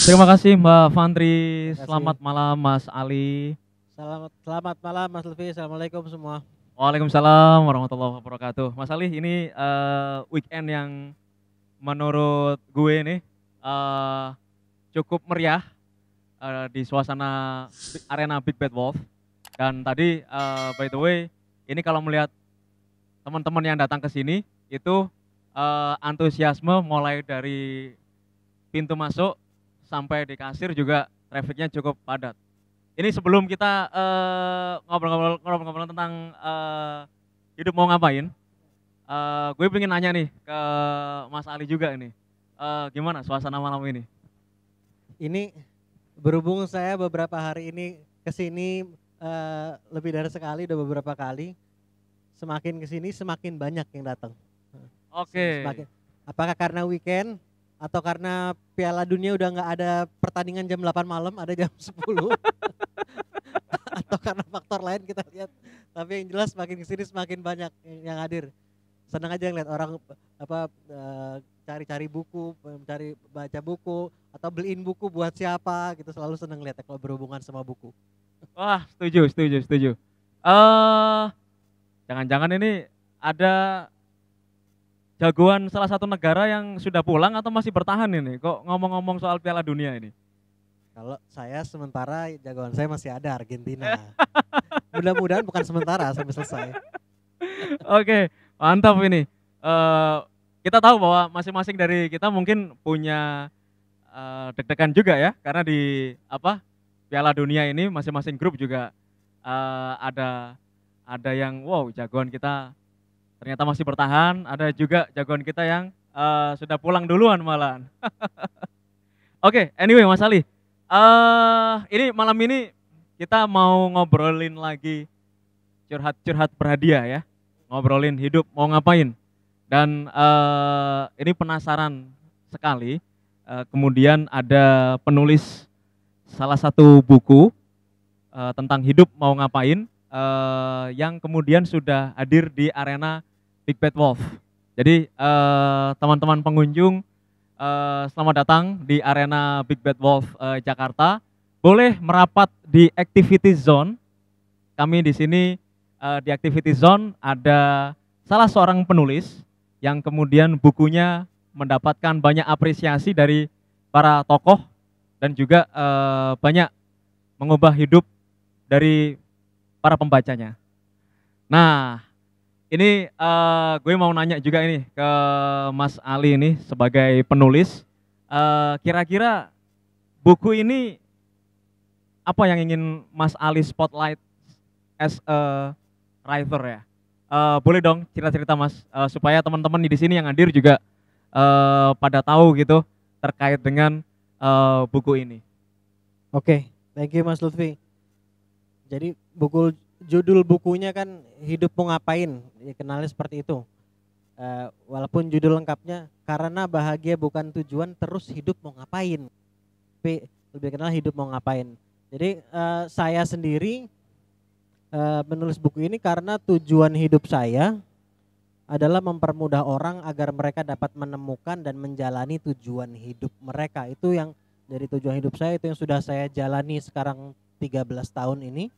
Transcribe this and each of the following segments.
Terima kasih Mbak Fantri. Terima kasih. Selamat malam Mas Ali. Selamat malam Mas Lutfi. Assalamualaikum semua. Waalaikumsalam warahmatullahi wabarakatuh. Mas Ali, ini weekend yang menurut gue nih eh, cukup meriah di suasana arena Big Bad Wolf. Dan tadi by the way, ini kalau melihat teman-teman yang datang ke sini itu antusiasme mulai dari pintu masuk sampai di kasir juga trafficnya cukup padat. Ini sebelum kita ngobrol-ngobrol tentang hidup mau ngapain, gue pengen nanya nih ke Mas Ali juga ini, gimana suasana malam ini? Ini berhubung saya beberapa hari ini ke sini lebih dari sekali, udah beberapa kali. Semakin ke sini semakin banyak yang datang. Oke. Semakin apakah karena weekend atau karena Piala Dunia udah nggak ada pertandingan jam 8 malam, ada jam 10 atau karena faktor lain kita lihat. Tapi yang jelas semakin ke sini semakin banyak yang hadir. Senang aja ngeliat orang cari-cari buku, mencari baca buku atau beliin buku buat siapa gitu, selalu seneng lihat ya kalau berhubungan sama buku. Wah, setuju. Eh, Jangan-jangan ini ada jagoan salah satu negara yang sudah pulang atau masih bertahan ini? Kok ngomong-ngomong soal Piala Dunia ini? Kalau saya sementara jagoan saya masih ada, Argentina. Mudah-mudahan bukan sementara sampai selesai. Oke, mantap ini. Kita tahu bahwa masing-masing dari kita mungkin punya deg-degan juga ya, karena di Piala Dunia ini masing-masing grup juga ada yang wow jagoan kita ternyata masih bertahan, ada juga jagoan kita yang sudah pulang duluan malahan. Oke, anyway Mas Ali, ini malam ini kita mau ngobrolin lagi curhat-curhat berhadiah ya, ngobrolin hidup mau ngapain. Dan ini penasaran sekali, kemudian ada penulis salah satu buku tentang hidup mau ngapain, yang kemudian sudah hadir di arena Big Bad Wolf. Jadi teman-teman pengunjung, selamat datang di arena Big Bad Wolf Jakarta. Boleh merapat di Activity Zone. Kami di sini di Activity Zone ada salah seorang penulis yang kemudian bukunya mendapatkan banyak apresiasi dari para tokoh dan juga banyak mengubah hidup dari para pembacanya. Nah, ini gue mau nanya juga ini ke Mas Ali ini sebagai penulis, kira-kira buku ini apa yang ingin Mas Ali spotlight as a writer ya? Boleh dong cerita-cerita Mas, supaya teman-teman di sini yang hadir juga pada tahu gitu terkait dengan buku ini. Oke, thank you Mas Lutfi. Jadi judul bukunya kan Hidup Mau Ngapain, dikenalnya seperti itu. Walaupun judul lengkapnya Karena Bahagia Bukan Tujuan, Terus Hidup Mau Ngapain. Tapi lebih kenal Hidup Mau Ngapain. Jadi saya sendiri menulis buku ini karena tujuan hidup saya adalah mempermudah orang agar mereka dapat menemukan dan menjalani tujuan hidup mereka. Itu yang dari tujuan hidup saya, itu yang sudah saya jalani sekarang 13 tahun ini.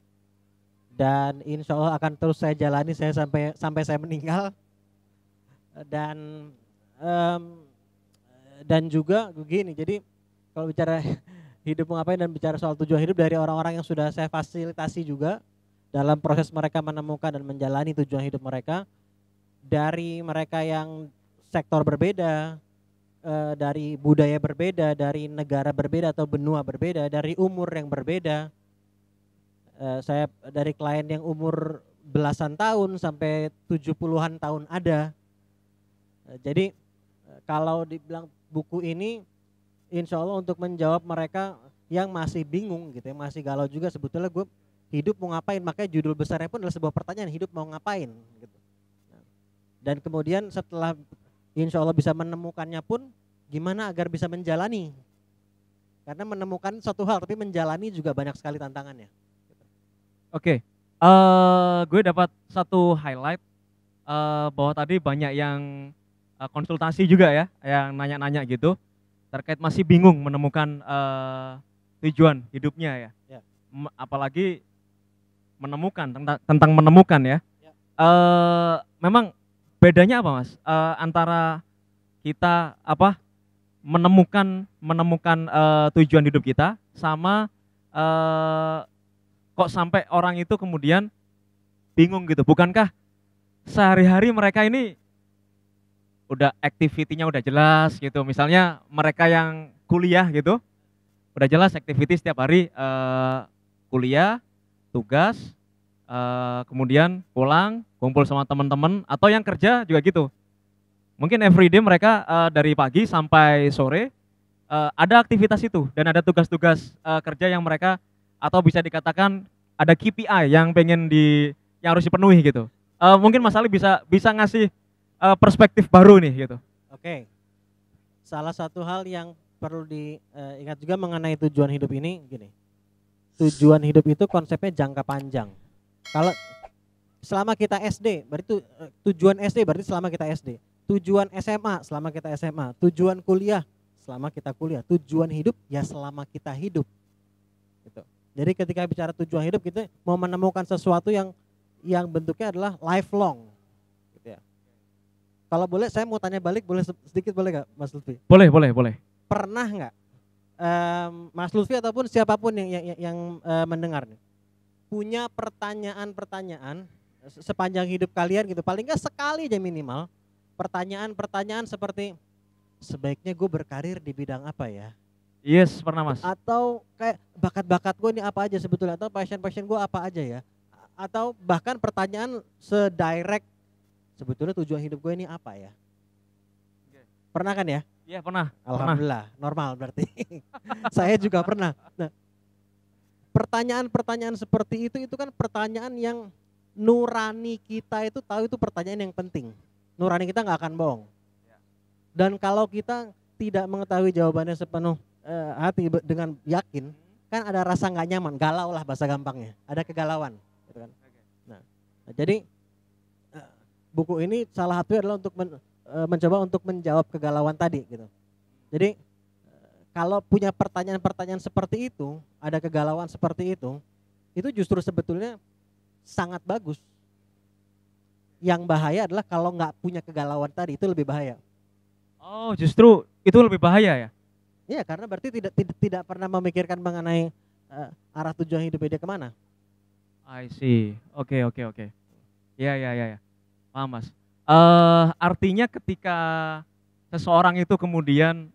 Dan insya Allah akan terus saya jalani sampai saya meninggal. Dan juga begini, jadi kalau bicara hidup mau ngapain dan bicara soal tujuan hidup dari orang-orang yang sudah saya fasilitasi juga dalam proses mereka menemukan dan menjalani tujuan hidup mereka, dari mereka yang sektor berbeda, dari budaya berbeda, dari negara berbeda atau benua berbeda, dari umur yang berbeda. Saya dari klien yang umur belasan tahun sampai 70-an tahun ada. Jadi kalau dibilang buku ini insya Allah untuk menjawab mereka yang masih bingung gitu, yang masih galau juga, sebetulnya gue hidup mau ngapain, makanya judul besarnya pun adalah sebuah pertanyaan, hidup mau ngapain gitu. Dan kemudian setelah insya Allah bisa menemukannya pun gimana agar bisa menjalani, karena menemukan suatu hal tapi menjalani juga banyak sekali tantangannya. Oke, gue dapat satu highlight bahwa tadi banyak yang konsultasi juga ya, yang nanya-nanya gitu. terkait masih bingung menemukan tujuan hidupnya ya. Ya. Apalagi menemukan tentang menemukan ya. Ya. Memang bedanya apa Mas? Antara kita menemukan tujuan hidup kita sama kok sampai orang itu kemudian bingung gitu. Bukankah sehari-hari mereka ini udah activity-nya udah jelas gitu. Misalnya mereka yang kuliah gitu, udah jelas activity setiap hari kuliah, tugas, kemudian pulang, kumpul sama teman-teman, atau yang kerja juga gitu. Mungkin everyday mereka dari pagi sampai sore ada aktivitas itu dan ada tugas-tugas kerja yang mereka atau bisa dikatakan ada KPI yang yang harus dipenuhi gitu. Mungkin Mas Ali bisa ngasih perspektif baru nih gitu. Oke. Salah satu hal yang perlu diingat juga mengenai tujuan hidup ini gini. Tujuan hidup itu konsepnya jangka panjang. Kalau selama kita SD, berarti tujuan SD berarti selama kita SD. Tujuan SMA selama kita SMA. Tujuan kuliah selama kita kuliah. Tujuan hidup ya selama kita hidup. Gitu. Jadi ketika bicara tujuan hidup kita mau menemukan sesuatu yang bentuknya adalah lifelong. Gitu ya. Kalau boleh saya mau tanya balik, boleh sedikit boleh nggak Mas Lutfi? Boleh. Pernah nggak Mas Lutfi ataupun siapapun yang mendengar nih, punya pertanyaan-pertanyaan sepanjang hidup kalian gitu, paling nggak sekali aja minimal, pertanyaan-pertanyaan seperti sebaiknya gue berkarir di bidang apa ya? Yes, pernah Mas. Atau kayak bakat-bakat gue ini apa aja sebetulnya, atau passion gue apa aja ya? Atau bahkan pertanyaan sedirect sebetulnya tujuan hidup gue ini apa ya? Pernah kan ya? Iya pernah. Alhamdulillah, normal berarti. Saya juga pernah. Nah, pertanyaan-pertanyaan seperti itu kan pertanyaan yang nurani kita itu tahu itu pertanyaan yang penting. Nurani kita nggak akan bohong. Dan kalau kita tidak mengetahui jawabannya sepenuh hati dengan yakin, kan ada rasa nggak nyaman, galau lah bahasa gampangnya. Ada kegalauan, gitu kan. Nah, jadi buku ini salah satunya adalah untuk mencoba untuk menjawab kegalauan tadi gitu. Jadi kalau punya pertanyaan-pertanyaan seperti itu, ada kegalauan seperti itu justru sebetulnya sangat bagus. Yang bahaya adalah kalau nggak punya kegalauan tadi, itu lebih bahaya. Oh, justru itu lebih bahaya ya? Iya, karena berarti tidak pernah memikirkan mengenai arah tujuan hidupnya dia kemana. I see. Oke. Ya. Paham Mas. Artinya ketika seseorang itu kemudian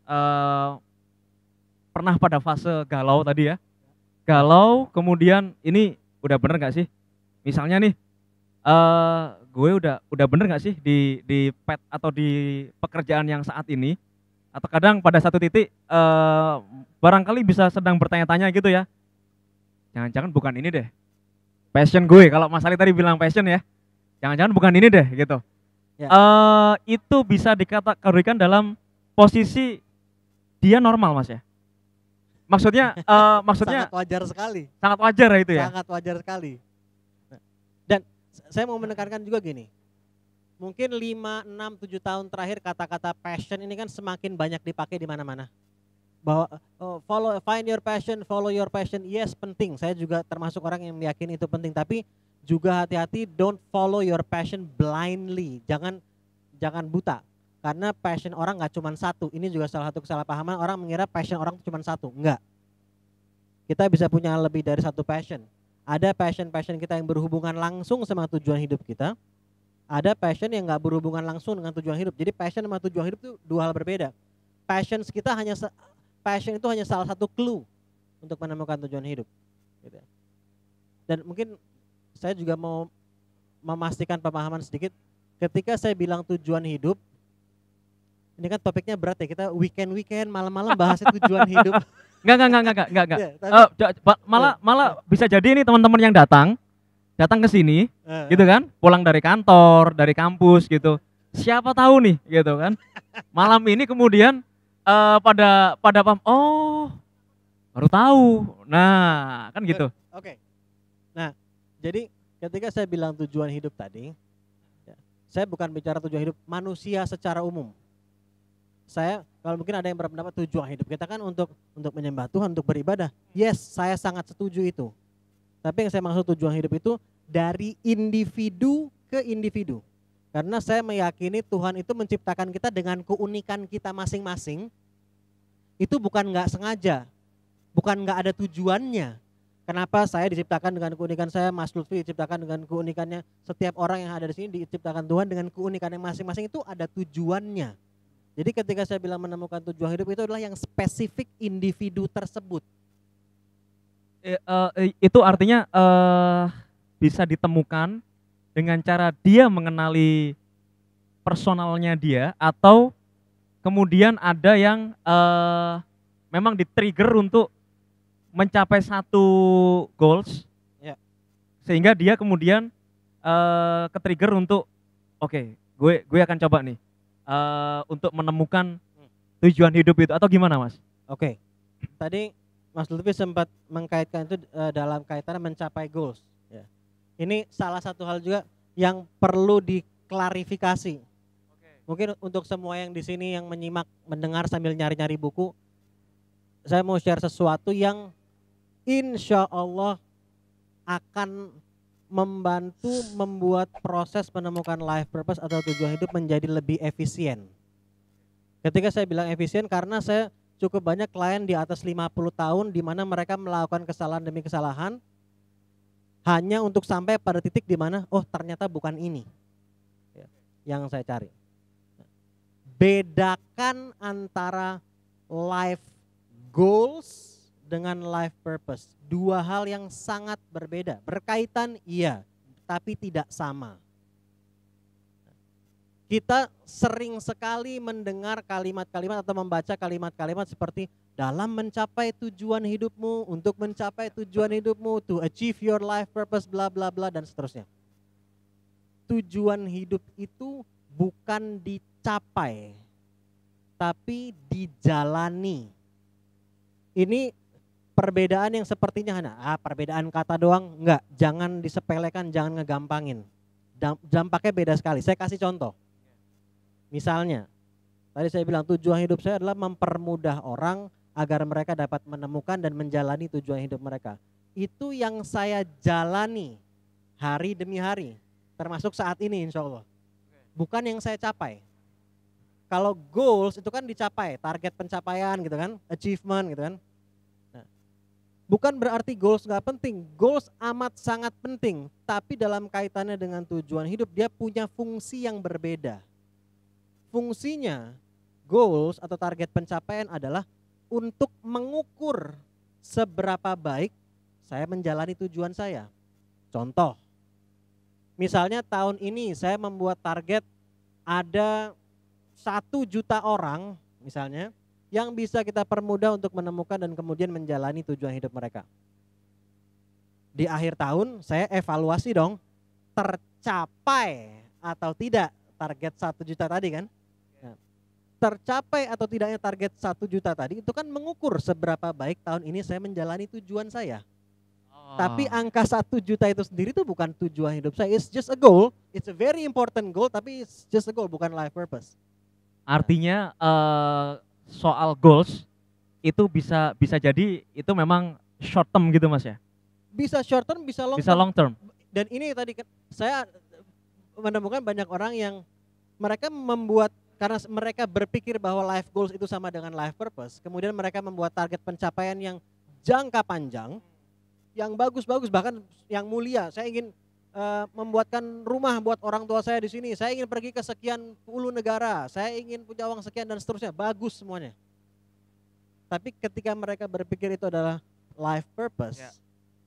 pernah pada fase galau tadi ya, galau kemudian ini udah bener nggak sih? Misalnya nih, gue udah bener nggak sih di pet atau di pekerjaan yang saat ini? Atau kadang pada satu titik barangkali bisa sedang bertanya-tanya gitu ya, jangan-jangan bukan ini deh, passion gue. Kalau Mas Ali tadi bilang passion ya, jangan-jangan bukan ini deh gitu. Ya. Itu bisa dikategorikan dalam posisi dia normal Mas ya? Maksudnya sangat wajar sekali. Sangat wajar ya itu ya? Sangat wajar sekali. Dan saya mau menekankan juga gini, mungkin 5, 6, 7 tahun terakhir kata-kata passion ini kan semakin banyak dipakai di mana-mana. Bahwa find your passion, follow your passion, yes penting. Saya juga termasuk orang yang meyakini itu penting, tapi juga hati-hati, don't follow your passion blindly. Jangan buta. Karena passion orang nggak cuma satu. Ini juga salah satu kesalahpahaman, orang mengira passion orang cuma satu. Enggak. Kita bisa punya lebih dari satu passion. Ada passion kita yang berhubungan langsung sama tujuan hidup kita. Ada passion yang nggak berhubungan langsung dengan tujuan hidup. Jadi passion sama tujuan hidup itu dua hal berbeda. Passion itu hanya salah satu clue untuk menemukan tujuan hidup. Gitu. Dan mungkin saya juga mau memastikan pemahaman sedikit. Ketika saya bilang tujuan hidup, ini kan topiknya berat ya, kita weekend malam-malam bahas tujuan hidup. Enggak. Malah bisa jadi ini teman-teman yang datang ke sini, gitu kan, pulang dari kantor, dari kampus gitu. Siapa tahu nih, gitu kan. Malam ini kemudian pada paham, oh baru tahu. Nah, kan gitu. Oke. Nah, jadi ketika saya bilang tujuan hidup tadi, saya bukan bicara tujuan hidup manusia secara umum. Kalau mungkin ada yang berpendapat tujuan hidup kita kan untuk menyembah Tuhan, untuk beribadah. Yes, saya sangat setuju itu. Tapi yang saya maksud tujuan hidup itu dari individu ke individu. Karena saya meyakini Tuhan itu menciptakan kita dengan keunikan kita masing-masing. Itu bukan nggak sengaja, bukan nggak ada tujuannya. Kenapa saya diciptakan dengan keunikan saya, Mas Lutfi diciptakan dengan keunikannya, setiap orang yang ada di sini diciptakan Tuhan dengan keunikan yang masing-masing, itu ada tujuannya. Jadi ketika saya bilang menemukan tujuan hidup itu adalah yang spesifik individu tersebut. Itu artinya bisa ditemukan dengan cara dia mengenali personalnya dia, atau kemudian ada yang memang di-trigger untuk mencapai satu goals, Ya. sehingga dia kemudian ke-trigger untuk oke, gue akan coba nih untuk menemukan tujuan hidup itu, atau gimana Mas? Oke. Tadi Mas Lutfi sempat mengkaitkan itu dalam kaitan mencapai goals. Ya. Ini salah satu hal juga yang perlu diklarifikasi. Mungkin untuk semua yang di sini yang menyimak, mendengar sambil nyari-nyari buku, saya mau share sesuatu yang insya Allah akan membantu membuat proses menemukan life purpose atau tujuan hidup menjadi lebih efisien. Ketika saya bilang efisien, karena saya cukup banyak klien di atas 50 tahun di mana mereka melakukan kesalahan demi kesalahan hanya untuk sampai pada titik di mana oh ternyata bukan ini yang saya cari. Bedakan antara life goals dengan life purpose. Dua hal yang sangat berbeda. Berkaitan iya, tapi tidak sama. Kita sering sekali mendengar kalimat-kalimat atau membaca kalimat-kalimat seperti dalam mencapai tujuan hidupmu, untuk mencapai tujuan hidupmu, to achieve your life purpose, bla bla bla dan seterusnya. Tujuan hidup itu bukan dicapai, tapi dijalani. Ini perbedaan yang sepertinya perbedaan kata doang, enggak, jangan disepelekan, jangan ngegampangin. Dampaknya beda sekali. Saya kasih contoh. Misalnya, tadi saya bilang tujuan hidup saya adalah mempermudah orang agar mereka dapat menemukan dan menjalani tujuan hidup mereka. Itu yang saya jalani hari demi hari, termasuk saat ini insya Allah. Bukan yang saya capai. Kalau goals itu kan dicapai, target pencapaian gitu kan, achievement gitu kan. Bukan berarti goals gak penting, goals amat sangat penting, tapi dalam kaitannya dengan tujuan hidup dia punya fungsi yang berbeda. Fungsinya goals atau target pencapaian adalah untuk mengukur seberapa baik saya menjalani tujuan saya. Contoh, misalnya tahun ini saya membuat target ada 1 juta orang misalnya, yang bisa kita permudah untuk menemukan dan kemudian menjalani tujuan hidup mereka. Di akhir tahun saya evaluasi dong, tercapai atau tidak target 1 juta tadi kan. Nah, tercapai atau tidaknya target 1 juta tadi itu kan mengukur seberapa baik tahun ini saya menjalani tujuan saya. Tapi angka 1 juta itu sendiri itu bukan tujuan hidup saya, it's just a goal, it's a very important goal, tapi it's just a goal, bukan life purpose. Artinya soal goals itu bisa jadi itu memang short term gitu Mas ya? Bisa short term, bisa long term. Bisa long term. Dan ini tadi saya menemukan banyak orang yang mereka membuat, karena mereka berpikir bahwa life goals itu sama dengan life purpose, kemudian mereka membuat target pencapaian yang jangka panjang, yang bagus-bagus, bahkan yang mulia. Saya ingin membuatkan rumah buat orang tua saya di sini. Saya ingin pergi ke sekian puluh negara. Saya ingin punya uang sekian dan seterusnya. Bagus semuanya. Tapi ketika mereka berpikir itu adalah life purpose,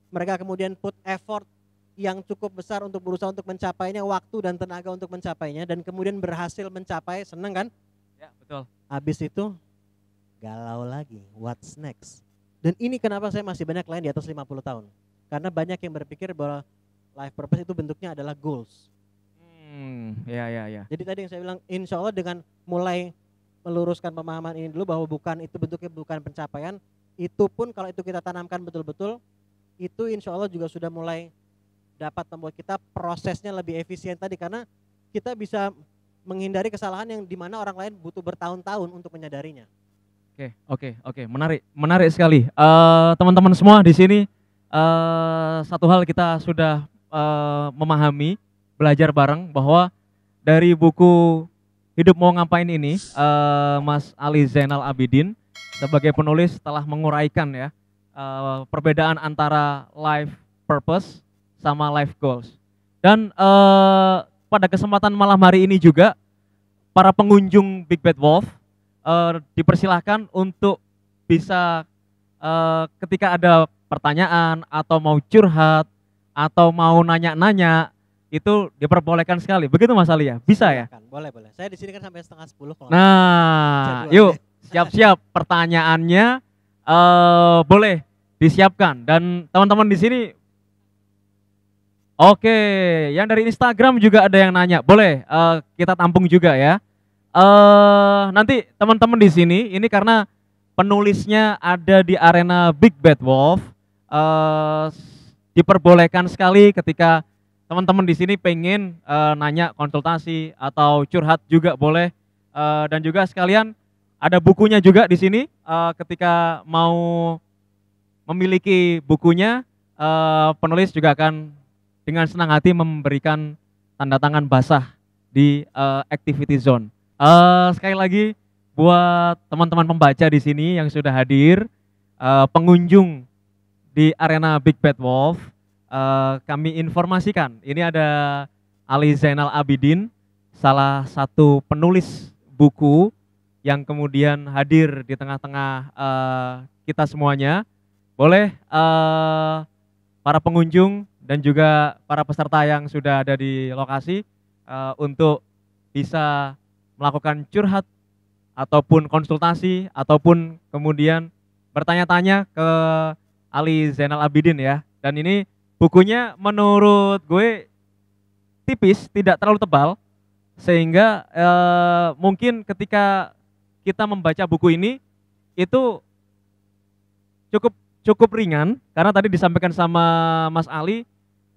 mereka kemudian put effort yang cukup besar untuk berusaha untuk mencapainya, waktu dan tenaga untuk mencapainya, dan kemudian berhasil mencapai, seneng kan? Ya, betul. Habis itu galau lagi, what's next? Dan ini kenapa saya masih banyak klien di atas 50 tahun. Karena banyak yang berpikir bahwa life purpose itu bentuknya adalah goals. Ya. Jadi tadi yang saya bilang, insya Allah dengan mulai meluruskan pemahaman ini dulu bahwa bukan itu bentuknya, bukan pencapaian, itu pun kalau itu kita tanamkan betul-betul, itu insya Allah juga sudah mulai dapat membuat kita prosesnya lebih efisien tadi, karena kita bisa menghindari kesalahan yang dimana orang lain butuh bertahun-tahun untuk menyadarinya. Oke, menarik sekali. Teman-teman semua di sini, satu hal kita sudah memahami, belajar bareng bahwa dari buku Hidup Mau Ngapain ini, Mas Ali Zainal Abidin sebagai penulis telah menguraikan ya perbedaan antara life purpose sama life goals. Dan pada kesempatan malam hari ini juga para pengunjung Big Bad Wolf dipersilahkan untuk bisa ketika ada pertanyaan atau mau curhat atau mau nanya-nanya itu diperbolehkan sekali. Begitu Mas Ali ya? Bisa ya? Boleh. Saya di sini kan sampai 9:30 kalau. Nah, yuk siap-siap pertanyaannya boleh disiapkan dan teman-teman di sini. Oke, yang dari Instagram juga ada yang nanya. Boleh kita tampung juga ya. Nanti teman-teman di sini ini karena penulisnya ada di arena Big Bad Wolf, diperbolehkan sekali ketika teman-teman di sini pengen nanya konsultasi atau curhat juga boleh, dan juga sekalian ada bukunya juga di sini, ketika mau memiliki bukunya penulis juga akan dengan senang hati memberikan tanda tangan basah di activity zone. Sekali lagi buat teman-teman pembaca di sini yang sudah hadir, pengunjung di arena Big Bad Wolf, kami informasikan ini ada Ali Zainal Abidin, salah satu penulis buku yang kemudian hadir di tengah-tengah kita semuanya. Boleh para pengunjung dan juga para peserta yang sudah ada di lokasi untuk bisa melakukan curhat ataupun konsultasi ataupun kemudian bertanya-tanya ke Ali Zainal Abidin ya. Dan ini bukunya menurut gue tipis, tidak terlalu tebal, sehingga mungkin ketika kita membaca buku ini itu cukup ringan, karena tadi disampaikan sama Mas Ali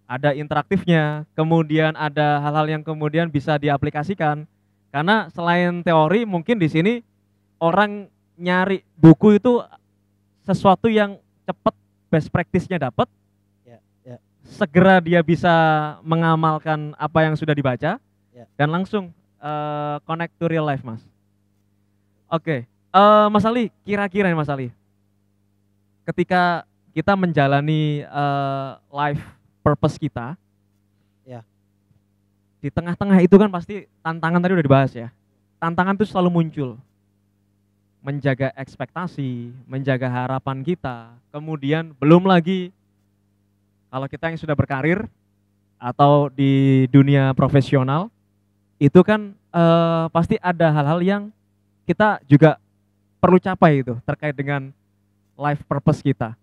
ada interaktifnya, kemudian ada hal-hal yang kemudian bisa diaplikasikan. Karena selain teori, mungkin di sini orang nyari buku itu sesuatu yang cepat, best practice-nya dapat, segera dia bisa mengamalkan apa yang sudah dibaca, dan langsung connect to real life, Mas. Oke, Mas Ali, kira-kira nih Mas Ali, ketika kita menjalani life purpose kita, di tengah-tengah itu kan pasti tantangan tadi udah dibahas ya. Tantangan itu selalu muncul. Menjaga ekspektasi, menjaga harapan kita, kemudian belum lagi kalau kita yang sudah berkarir atau di dunia profesional, itu kan pasti ada hal-hal yang kita juga perlu capai itu terkait dengan life purpose kita.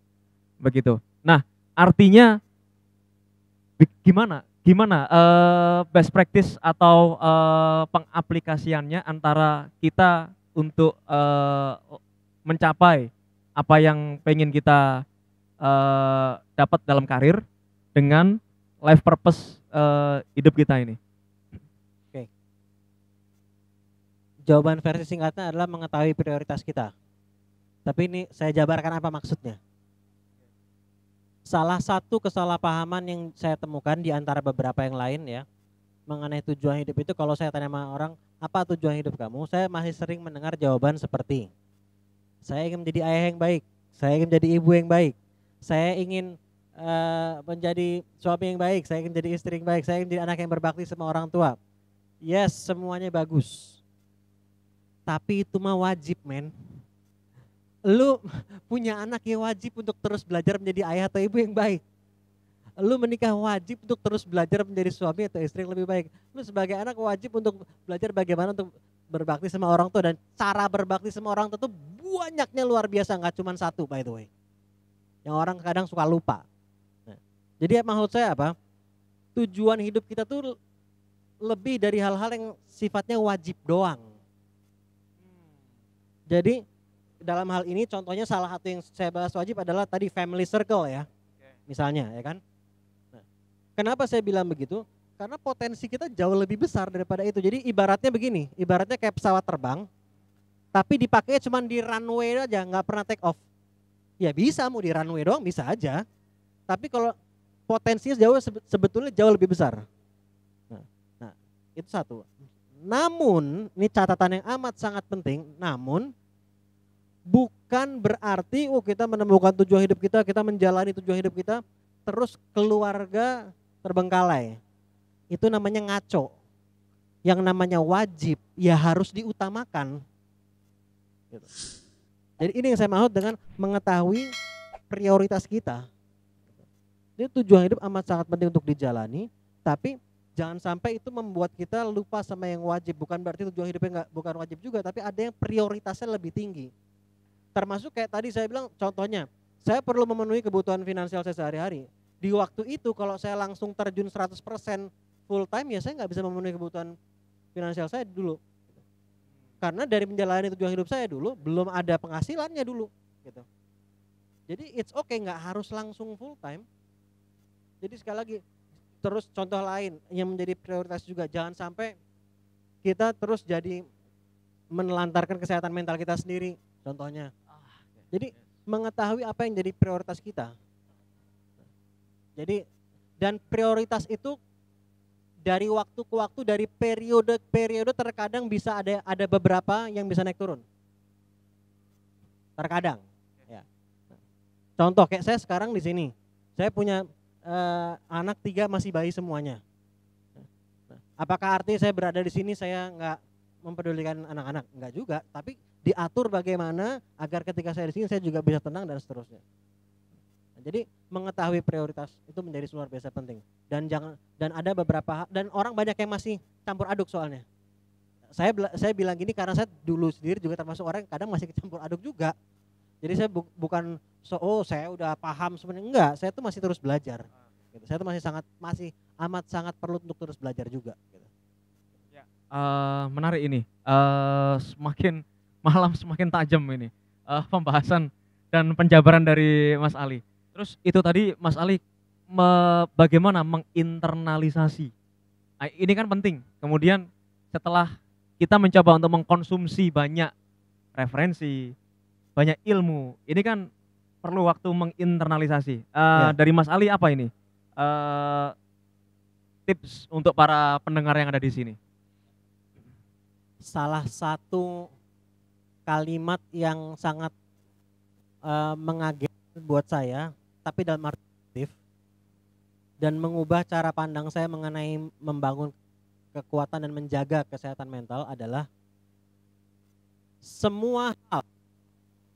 Begitu. Nah, artinya gimana best practice atau pengaplikasiannya antara kita untuk mencapai apa yang pengen kita dapat dalam karir dengan life purpose hidup kita ini. Oke. Jawaban versi singkatnya adalah mengetahui prioritas kita. Tapi ini saya jabarkan apa maksudnya. Salah satu kesalahpahaman yang saya temukan di antara beberapa yang lain ya, mengenai tujuan hidup itu, kalau saya tanya sama orang, apa tujuan hidup kamu? Saya masih sering mendengar jawaban seperti, saya ingin menjadi ayah yang baik, saya ingin menjadi ibu yang baik, saya ingin menjadi suami yang baik, saya ingin menjadi istri yang baik, saya ingin menjadi anak yang berbakti sama orang tua. Yes, semuanya bagus. Tapi itu mah wajib, men. Lu punya anak yang wajib untuk terus belajar menjadi ayah atau ibu yang baik. Lu menikah wajib untuk terus belajar menjadi suami atau istri yang lebih baik. Lu sebagai anak wajib untuk belajar bagaimana untuk berbakti sama orang tua, dan cara berbakti sama orang tua itu banyaknya luar biasa, nggak cuma satu by the way. Yang orang kadang suka lupa. Nah, jadi maksud saya apa? Tujuan hidup kita tuh lebih dari hal-hal yang sifatnya wajib doang. Jadi dalam hal ini contohnya salah satu yang saya bahas wajib adalah tadi family circle ya, misalnya ya kan. Nah, kenapa saya bilang begitu? Karena potensi kita jauh lebih besar daripada itu. Jadi ibaratnya begini, ibaratnya kayak pesawat terbang, tapi dipakai cuma di runway aja, nggak pernah take off. Ya bisa, mau di runway doang bisa aja. Tapi kalau potensinya sebetulnya jauh lebih besar. Nah, itu satu. Namun, ini catatan yang amat sangat penting, namun bukan berarti kita menemukan tujuan hidup kita menjalani tujuan hidup kita, terus keluarga terbengkalai. Itu namanya ngaco. Yang namanya wajib ya harus diutamakan. Gitu. Jadi ini yang saya maksud dengan mengetahui prioritas kita. Ini tujuan hidup amat sangat penting untuk dijalani, tapi jangan sampai itu membuat kita lupa sama yang wajib. Bukan berarti tujuan hidupnya bukan wajib juga, tapi ada yang prioritasnya lebih tinggi. Termasuk kayak tadi saya bilang contohnya, saya perlu memenuhi kebutuhan finansial saya sehari-hari. Di waktu itu kalau saya langsung terjun 100% full time ya saya nggak bisa memenuhi kebutuhan finansial saya dulu. Karena dari menjalani tujuan hidup saya dulu belum ada penghasilannya dulu gitu. Jadi it's okay, nggak harus langsung full time. Jadi sekali lagi, terus contoh lain yang menjadi prioritas juga, jangan sampai kita terus jadi menelantarkan kesehatan mental kita sendiri contohnya. Jadi mengetahui apa yang jadi prioritas kita. Jadi dan prioritas itu dari waktu ke waktu, dari periode ke periode terkadang bisa ada beberapa yang bisa naik turun. Terkadang. Ya. Contoh kayak saya sekarang di sini, saya punya anak 3 masih bayi semuanya. Apakah artinya saya berada di sini saya nggak mempedulikan anak-anak? Enggak juga, tapi diatur bagaimana agar ketika saya di sini saya juga bisa tenang dan seterusnya. Jadi mengetahui prioritas itu menjadi luar biasa penting. Dan ada beberapa dan orang banyak yang masih campur aduk soalnya. Saya bilang gini karena saya dulu sendiri juga termasuk orang yang kadang masih campur aduk juga. Jadi saya bukan saya udah paham sebenarnya, enggak, saya tuh masih terus belajar. Gitu. Saya tuh masih amat sangat perlu untuk terus belajar juga. Gitu. Ya, menarik ini. Semakin malam semakin tajam ini pembahasan dan penjabaran dari Mas Ali. Terus itu tadi Mas Ali bagaimana menginternalisasi. Nah, ini kan penting. Kemudian setelah kita mencoba untuk mengkonsumsi banyak referensi, banyak ilmu, ini kan perlu waktu menginternalisasi. Dari Mas Ali apa ini tips untuk para pendengar yang ada di sini? Salah satu kalimat yang sangat mengagetkan buat saya, tapi dalam arti positif dan mengubah cara pandang saya mengenai membangun kekuatan dan menjaga kesehatan mental adalah semua hal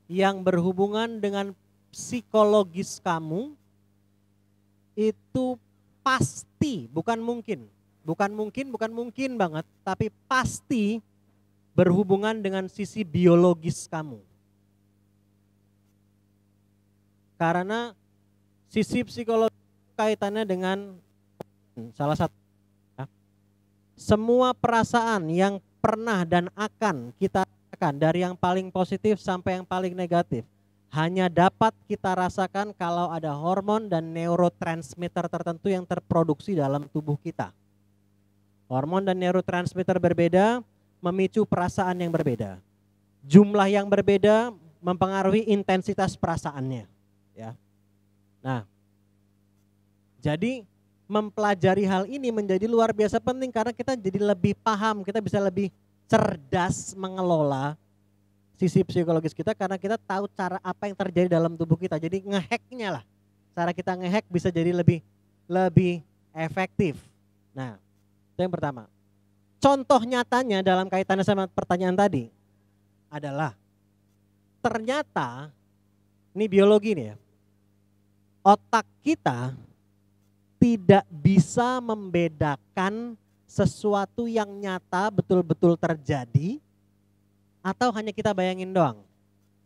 yang berhubungan dengan psikologis kamu itu pasti, bukan mungkin banget, tapi pasti berhubungan dengan sisi biologis kamu. Karena sisi psikologi kaitannya dengan salah satu semua perasaan yang pernah dan akan kita rasakan, dari yang paling positif sampai yang paling negatif, hanya dapat kita rasakan kalau ada hormon dan neurotransmitter tertentu yang terproduksi dalam tubuh kita. Hormon dan neurotransmitter berbeda memicu perasaan yang berbeda. Jumlah yang berbeda mempengaruhi intensitas perasaannya. Ya. Nah, jadi mempelajari hal ini menjadi luar biasa penting karena kita jadi lebih paham, kita bisa lebih cerdas mengelola sisi psikologis kita karena kita tahu cara apa yang terjadi dalam tubuh kita. Jadi ngehacknya lah, cara kita ngehack bisa jadi lebih efektif. Nah, itu yang pertama. Contoh nyatanya dalam kaitannya sama pertanyaan tadi adalah ternyata ini biologi nih ya. Otak kita tidak bisa membedakan sesuatu yang nyata betul-betul terjadi atau hanya kita bayangin doang.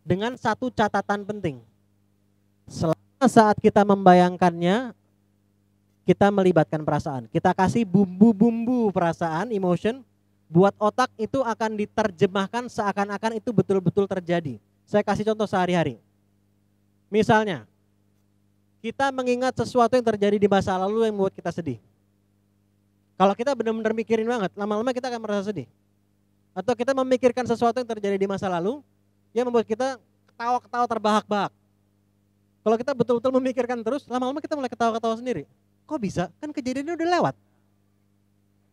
Dengan satu catatan penting. Selama saat kita membayangkannya, kita melibatkan perasaan. Kita kasih bumbu-bumbu perasaan, emotion, buat otak itu akan diterjemahkan seakan-akan itu betul-betul terjadi. Saya kasih contoh sehari-hari. Misalnya, kita mengingat sesuatu yang terjadi di masa lalu yang membuat kita sedih. Kalau kita benar-benar mikirin banget, lama-lama kita akan merasa sedih. Atau kita memikirkan sesuatu yang terjadi di masa lalu yang membuat kita ketawa-ketawa terbahak-bahak. Kalau kita betul-betul memikirkan terus, lama-lama kita mulai ketawa-ketawa sendiri. Kok bisa? Kan kejadiannya udah lewat.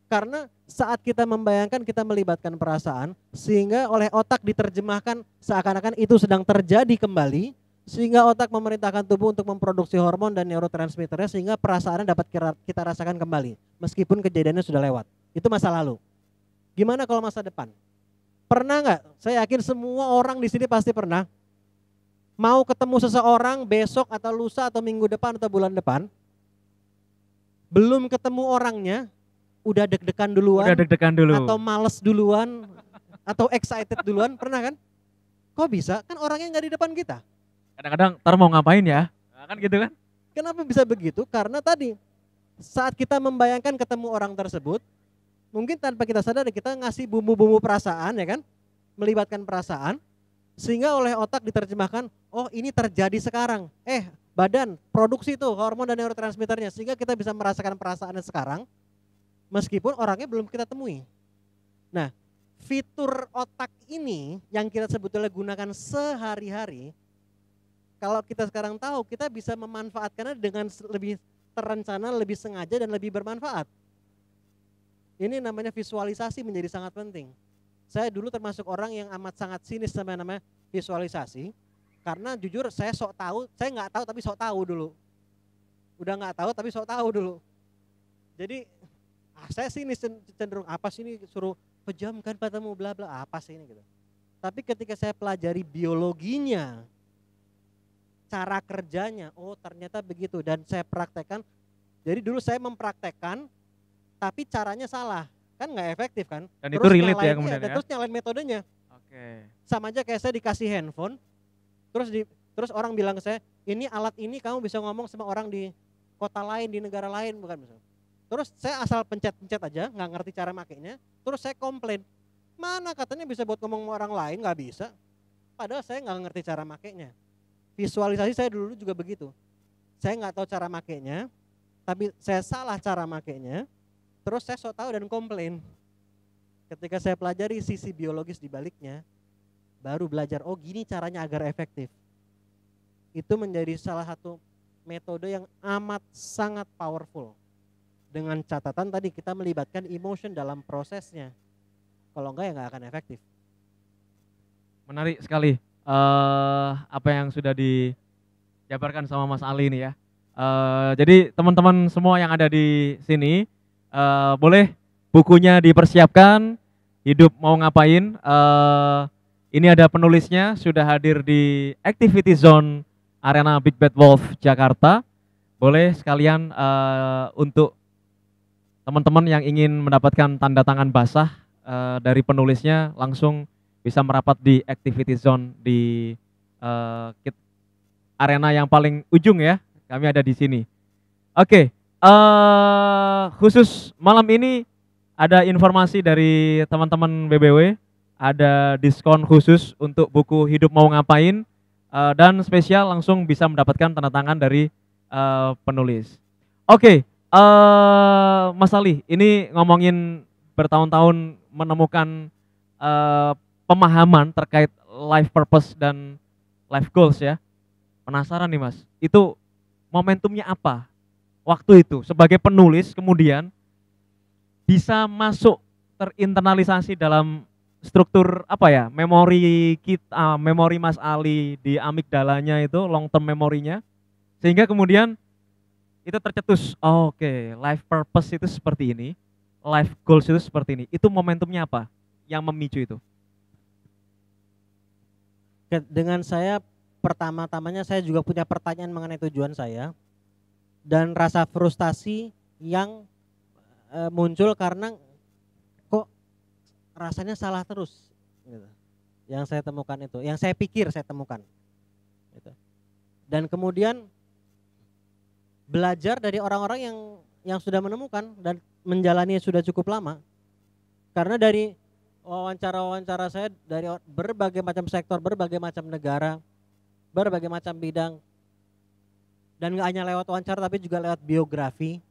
Karena saat kita membayangkan, kita melibatkan perasaan, sehingga oleh otak diterjemahkan seakan-akan itu sedang terjadi kembali, sehingga otak memerintahkan tubuh untuk memproduksi hormon dan neurotransmitternya, sehingga perasaannya dapat kita rasakan kembali, meskipun kejadiannya sudah lewat. Itu masa lalu. Gimana kalau masa depan? Pernah nggak? Saya yakin semua orang di sini pasti pernah. Mau ketemu seseorang besok atau lusa atau minggu depan atau bulan depan, belum ketemu orangnya, udah deg-degan duluan, Udah deg-degan dulu. atau males duluan, atau excited duluan, pernah kan? Kok bisa? Kan orangnya nggak di depan kita. Kadang-kadang ntar mau ngapain ya? Nah, kan gitu kan? Kenapa bisa begitu? Karena tadi saat kita membayangkan ketemu orang tersebut, mungkin tanpa kita sadar kita ngasih bumbu-bumbu perasaan, ya kan? Melibatkan perasaan, sehingga oleh otak diterjemahkan, oh ini terjadi sekarang. Badan produksi tuh hormon dan neurotransmitternya, sehingga kita bisa merasakan perasaannya sekarang, meskipun orangnya belum kita temui. Nah, fitur otak ini yang kita sebetulnya gunakan sehari-hari, kalau kita sekarang tahu, kita bisa memanfaatkannya dengan lebih terencana, lebih sengaja, dan lebih bermanfaat. Ini namanya visualisasi menjadi sangat penting. Saya dulu termasuk orang yang amat sangat sinis sama namanya visualisasi, karena jujur saya sok tahu, saya nggak tahu tapi sok tahu dulu. Udah nggak tahu tapi sok tahu dulu. Jadi saya sinis, cenderung apa sih ini, suruh pejamkan matamu bla bla, apa sih ini gitu. Tapi ketika saya pelajari biologinya, cara kerjanya, oh ternyata begitu, dan saya praktekkan. Jadi dulu saya mempraktekkan tapi caranya salah, kan nggak efektif kan. Dan terus itu relate ya kemudian dan ya? terus nyalain metodenya. Oke. Sama aja kayak saya dikasih handphone, terus orang bilang ke saya, ini alat ini kamu bisa ngomong sama orang di kota lain, di negara lain, bukan misalnya. Terus saya asal pencet-pencet aja, nggak ngerti cara makainya, terus saya komplain, mana katanya bisa buat ngomong sama orang lain, nggak bisa. Padahal saya nggak ngerti cara makainya. Visualisasi saya dulu juga begitu. Saya nggak tahu cara makainya, tapi saya salah cara makainya, terus saya sok tahu dan komplain. Ketika saya pelajari sisi biologis di baliknya, baru belajar, oh gini caranya agar efektif. Itu menjadi salah satu metode yang amat sangat powerful. Dengan catatan tadi kita melibatkan emotion dalam prosesnya. Kalau enggak ya nggak akan efektif. Menarik sekali apa yang sudah dijabarkan sama Mas Ali ini ya. Jadi teman-teman semua yang ada di sini boleh bukunya dipersiapkan, hidup mau ngapain. Ini ada penulisnya, sudah hadir di Activity Zone Arena Big Bad Wolf Jakarta. Boleh sekalian untuk teman-teman yang ingin mendapatkan tanda tangan basah dari penulisnya, langsung bisa merapat di Activity Zone di arena yang paling ujung ya. Kami ada di sini. Oke, khusus malam ini ada informasi dari teman-teman BBW, ada diskon khusus untuk buku Hidup Mau Ngapain, dan spesial langsung bisa mendapatkan tanda tangan dari penulis. Oke, Mas Ali, ini ngomongin bertahun-tahun menemukan pemahaman terkait life purpose dan life goals ya. Penasaran nih Mas, itu momentumnya apa? Waktu itu sebagai penulis kemudian bisa masuk terinternalisasi dalam struktur apa ya, memori kita, memori Mas Ali di amigdalanya itu, long term memorinya, sehingga kemudian itu tercetus, oh, oke, life purpose itu seperti ini, life goals itu seperti ini. Itu momentumnya apa yang memicu itu? Dengan saya pertama-tamanya saya juga punya pertanyaan mengenai tujuan saya dan rasa frustasi yang muncul karena kok rasanya salah terus gitu. Yang saya temukan itu, yang saya pikir saya temukan gitu. Dan kemudian belajar dari orang-orang yang sudah menemukan dan menjalani sudah cukup lama. Karena dari wawancara-wawancara saya dari berbagai macam sektor, berbagai macam negara, berbagai macam bidang, dan gak hanya lewat wawancara tapi juga lewat biografi,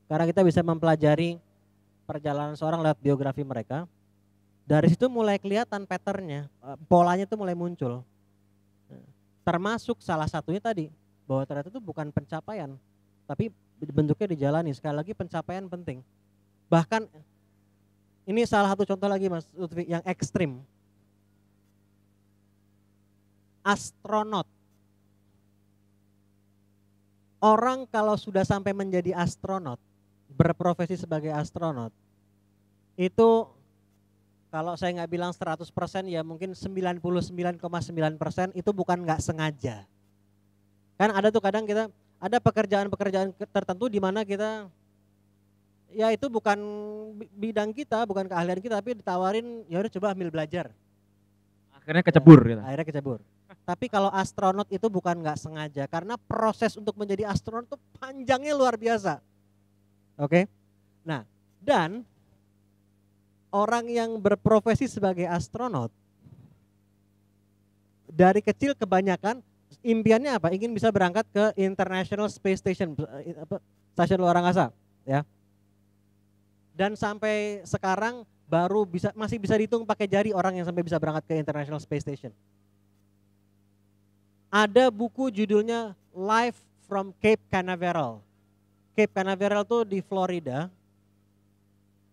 karena kita bisa mempelajari perjalanan seorang lewat biografi mereka. Dari situ mulai kelihatan patternnya, polanya itu mulai muncul. Termasuk salah satunya tadi, bahwa ternyata itu bukan pencapaian, tapi bentuknya dijalani. Sekali lagi pencapaian penting. Bahkan ini salah satu contoh lagi Mas Lutfi yang ekstrim. Astronot. Orang kalau sudah sampai menjadi astronot, berprofesi sebagai astronot, itu kalau saya nggak bilang 100% ya mungkin 99,9% itu bukan nggak sengaja. Kan ada tuh kadang kita ada pekerjaan-pekerjaan tertentu di mana kita ya itu bukan bidang kita, bukan keahlian kita, tapi ditawarin ya udah coba ambil belajar. Akhirnya kecebur gitu. Akhirnya kecebur. Tapi kalau astronot itu bukan nggak sengaja, karena proses untuk menjadi astronot itu panjangnya luar biasa. Oke. Nah, dan orang yang berprofesi sebagai astronot dari kecil kebanyakan impiannya apa? Ingin bisa berangkat ke International Space Station, stasiun luar angkasa, ya. Dan sampai sekarang masih bisa dihitung pakai jari orang yang sampai bisa berangkat ke International Space Station. Ada buku judulnya Life from Cape Canaveral. Cape Canaveral itu di Florida,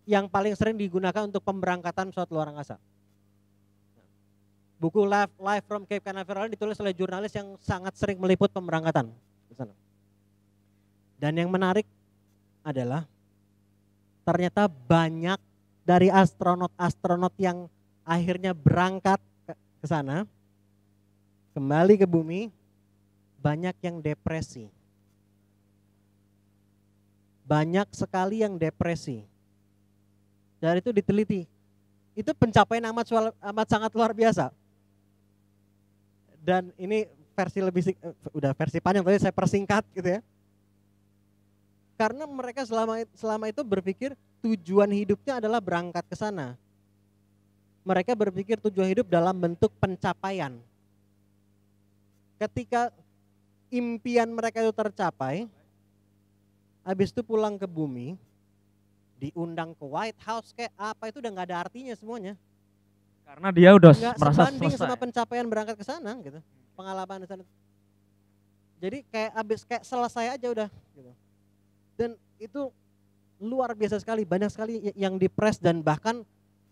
yang paling sering digunakan untuk pemberangkatan pesawat luar angkasa. Buku Life from Cape Canaveral ditulis oleh jurnalis yang sangat sering meliput pemberangkatan ke sana. Dan yang menarik adalah ternyata banyak dari astronot-astronot yang akhirnya berangkat ke sana, kembali ke bumi, banyak yang depresi. Banyak sekali yang depresi. Dari itu diteliti. Itu pencapaian amat sangat luar biasa. Dan ini versi udah versi panjang, tapi saya persingkat gitu ya. Karena mereka selama itu berpikir tujuan hidupnya adalah berangkat ke sana. Mereka berpikir tujuan hidup dalam bentuk pencapaian. Ketika impian mereka itu tercapai, habis itu pulang ke bumi, diundang ke White House kayak apa itu udah nggak ada artinya semuanya. Karena dia udah Nggak merasa sebanding selesai. sama pencapaian berangkat ke sana gitu, pengalaman di sana. Jadi kayak selesai aja udah gitu. Dan itu luar biasa sekali, banyak sekali yang depres dan bahkan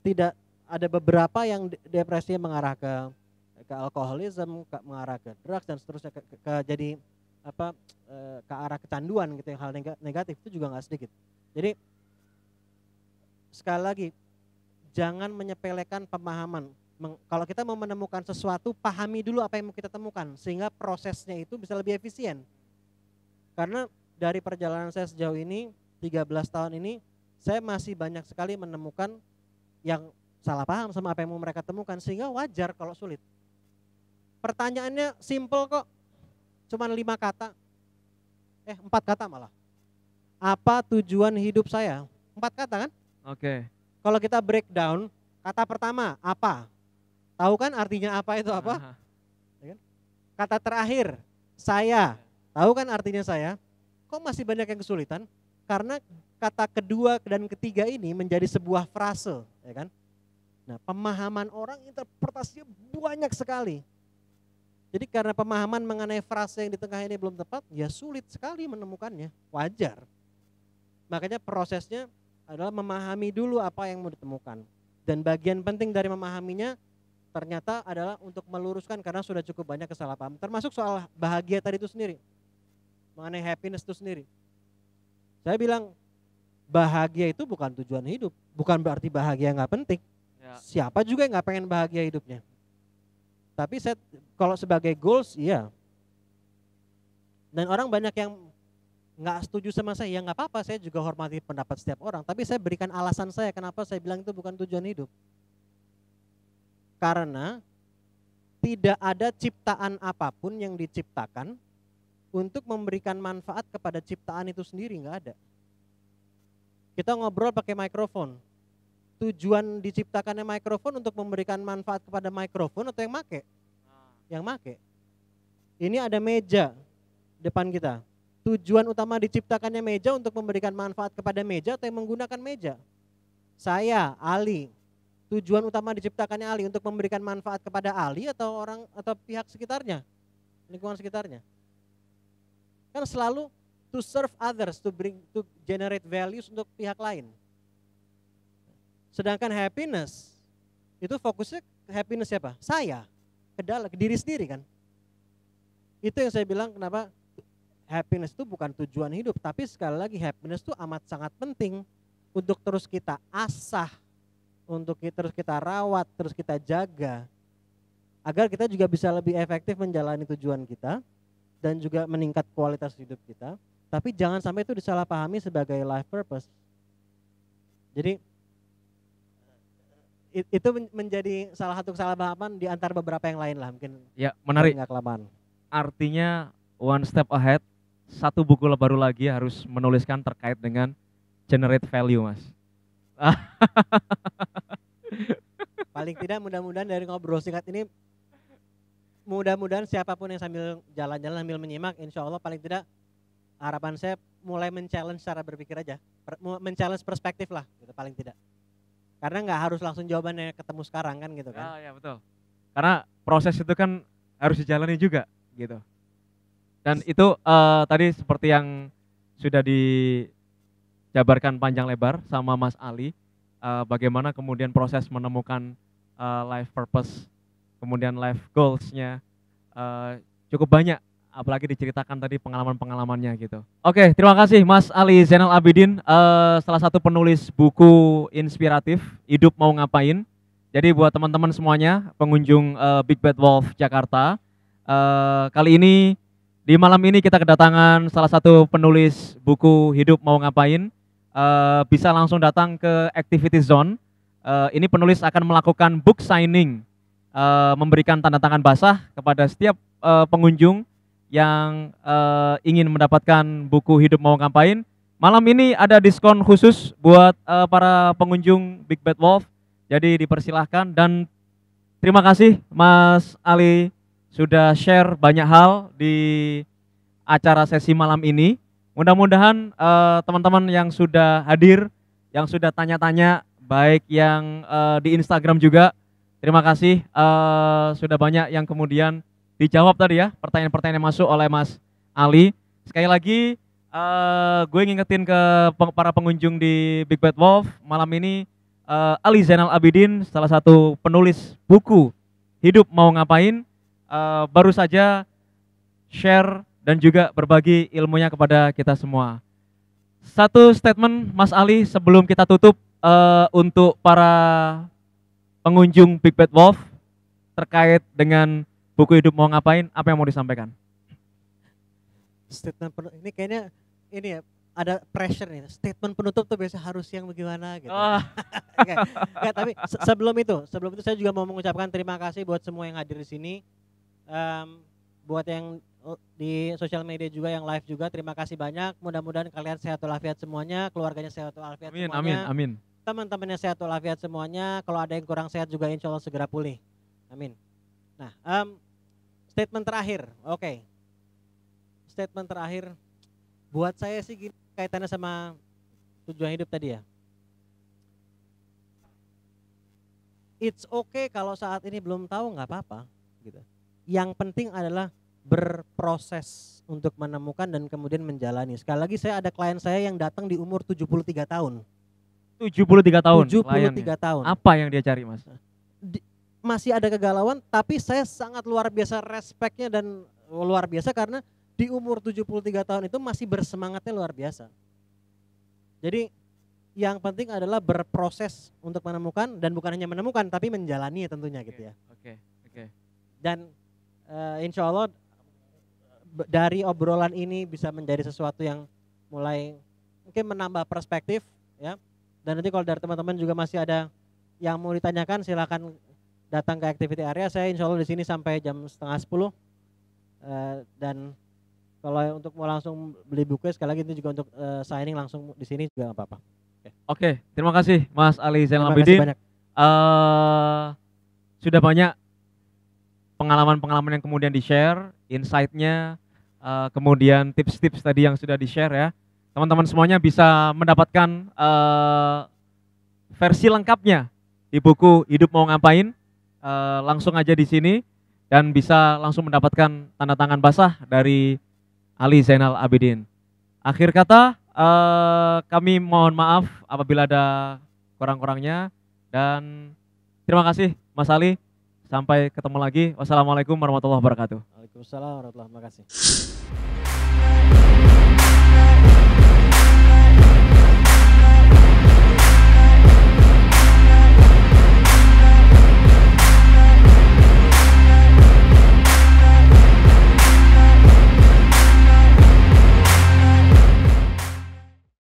tidak ada beberapa yang depresinya mengarah ke alkoholisme, mengarah ke drugs dan seterusnya ke jadi ke arah kecanduan gitu, yang hal negatif itu juga nggak sedikit. Jadi sekali lagi jangan menyepelekan pemahaman. Kalau kita mau menemukan sesuatu, pahami dulu apa yang mau kita temukan sehingga prosesnya itu bisa lebih efisien. Karena dari perjalanan saya sejauh ini 13 tahun ini, saya masih banyak sekali menemukan yang salah paham sama apa yang mau mereka temukan, sehingga wajar kalau sulit. Pertanyaannya simple kok, cuman 5 kata, 4 kata malah. Apa tujuan hidup saya? 4 kata kan? Oke. Kalau kita breakdown, kata pertama apa? Tahu kan artinya apa itu apa? Kata terakhir, saya. Tahu kan artinya saya? Kok masih banyak yang kesulitan? Karena kata kedua dan ketiga ini menjadi sebuah frase, ya kan? Nah, pemahaman orang interpretasinya banyak sekali. Jadi karena pemahaman mengenai frase yang di tengah ini belum tepat, ya sulit sekali menemukannya. Wajar. Makanya prosesnya adalah memahami dulu apa yang mau ditemukan. Dan bagian penting dari memahaminya ternyata adalah untuk meluruskan, karena sudah cukup banyak kesalahpahaman. Termasuk soal bahagia tadi itu sendiri. Mengenai happiness itu sendiri. Saya bilang bahagia itu bukan tujuan hidup, bukan berarti bahagia nggak penting. Ya. Siapa juga yang nggak pengen bahagia hidupnya. Tapi saya kalau sebagai goals, iya. Dan orang banyak yang nggak setuju sama saya, ya nggak apa-apa, saya juga hormati pendapat setiap orang. Tapi saya berikan alasan saya kenapa saya bilang itu bukan tujuan hidup. Karena tidak ada ciptaan apapun yang diciptakan untuk memberikan manfaat kepada ciptaan itu sendiri, nggak ada. Kita ngobrol pakai mikrofon. Tujuan diciptakannya mikrofon untuk memberikan manfaat kepada mikrofon atau yang make? Yang make. Ini ada meja depan kita. Tujuan utama diciptakannya meja untuk memberikan manfaat kepada meja atau yang menggunakan meja? Saya, Ali, tujuan utama diciptakannya Ali untuk memberikan manfaat kepada Ali atau orang atau pihak sekitarnya, lingkungan sekitarnya. Kan selalu to serve others, to generate values untuk pihak lain. Sedangkan happiness itu fokusnya happiness siapa? Saya, ke diri sendiri kan. Itu yang saya bilang kenapa happiness itu bukan tujuan hidup, tapi sekali lagi happiness itu amat sangat penting untuk terus kita asah, untuk terus kita rawat, terus kita jaga, agar kita juga bisa lebih efektif menjalani tujuan kita dan juga meningkat kualitas hidup kita. Tapi jangan sampai itu disalahpahami sebagai life purpose. Jadi itu menjadi salah satu kesalahpahaman di antara beberapa yang lain lah mungkin. Ya, menarik. Nggak kelamaan. Artinya one step ahead, satu buku baru lagi harus menuliskan terkait dengan generate value, Mas. Paling tidak mudah-mudahan dari ngobrol singkat ini, mudah-mudahan siapapun yang sambil jalan-jalan sambil menyimak, insya Allah paling tidak harapan saya mulai men-challenge cara berpikir aja, men-challenge perspektif lah, gitu paling tidak. Karena nggak harus langsung jawabannya ketemu sekarang kan gitu kan. Ya betul. Karena proses itu kan harus dijalani juga gitu. Dan itu tadi seperti yang sudah dijabarkan panjang lebar sama Mas Ali, bagaimana kemudian proses menemukan life purpose, kemudian life goals-nya cukup banyak, apalagi diceritakan tadi pengalaman-pengalamannya gitu. Oke, terima kasih Mas Ali Zainal Abidin, salah satu penulis buku inspiratif Hidup Mau Ngapain. Jadi buat teman-teman semuanya, pengunjung Big Bad Wolf Jakarta, kali ini di malam ini kita kedatangan salah satu penulis buku Hidup Mau Ngapain. Bisa langsung datang ke Activity Zone. Ini penulis akan melakukan book signing, memberikan tanda tangan basah kepada setiap pengunjung yang ingin mendapatkan buku Hidup Mau Ngapain. Malam ini ada diskon khusus buat para pengunjung Big Bad Wolf. Jadi dipersilahkan, dan terima kasih Mas Ali sudah share banyak hal di acara sesi malam ini. Mudah-mudahan teman-teman yang sudah hadir, yang sudah tanya-tanya, baik yang di Instagram juga, terima kasih sudah banyak yang kemudian dijawab tadi ya, pertanyaan-pertanyaan yang masuk oleh Mas Ali. Sekali lagi gue ngingetin ke para pengunjung di Big Bad Wolf, malam ini Ali Zainal Abidin, salah satu penulis buku Hidup Mau Ngapain, baru saja share dan juga berbagi ilmunya kepada kita semua. Satu statement Mas Ali sebelum kita tutup untuk para pengunjung Big Bad Wolf terkait dengan buku Hidup Mau Ngapain, apa yang mau disampaikan? Statement ini kayaknya ini ya, ada pressure nih. Statement penutup tuh biasa harus yang bagaimana gitu. Oh. Nggak, tapi sebelum itu saya juga mau mengucapkan terima kasih buat semua yang hadir di sini. Buat yang di sosial media juga, yang live juga, terima kasih banyak. Mudah-mudahan kalian sehat walafiat semuanya, keluarganya sehat walafiat semuanya. Amin. Teman-temannya sehat walafiat semuanya. Kalau ada yang kurang sehat juga insya Allah segera pulih. Amin. Nah, statement terakhir. Oke. Statement terakhir buat saya sih gini, kaitannya sama tujuan hidup tadi ya. It's okay kalau saat ini belum tahu, nggak apa-apa gitu. Yang penting adalah berproses untuk menemukan dan kemudian menjalani. Sekali lagi saya ada klien saya yang datang di umur 73 tahun. 73 tahun. 73 tahun. Apa yang dia cari, Mas? Masih ada kegalauan, tapi saya sangat luar biasa respectnya dan luar biasa karena di umur 73 tahun itu masih bersemangatnya luar biasa. Jadi yang penting adalah berproses untuk menemukan, dan bukan hanya menemukan tapi menjalani tentunya gitu ya. Oke. Dan insya Allah dari obrolan ini bisa menjadi sesuatu yang mulai mungkin menambah perspektif ya. Dan nanti kalau dari teman-teman juga masih ada yang mau ditanyakan, silakan datang ke activity area. Saya insya Allah di sini sampai jam 9:30. Dan kalau untuk mau langsung beli buku, sekali lagi itu juga untuk signing langsung di sini juga nggak apa-apa. Oke, terima kasih Mas Ali Zainal Abidin. Sudah banyak pengalaman-pengalaman yang kemudian di-share, insight-nya, kemudian tips-tips tadi yang sudah di-share ya. Teman-teman semuanya bisa mendapatkan versi lengkapnya di buku Hidup Mau Ngapain, langsung aja di sini dan bisa langsung mendapatkan tanda tangan basah dari Ali Zainal Abidin. Akhir kata, kami mohon maaf apabila ada kurang-kurangnya dan terima kasih Mas Ali. Sampai ketemu lagi. Wassalamualaikum warahmatullahi wabarakatuh. Waalaikumsalam warahmatullahi wabarakatuh.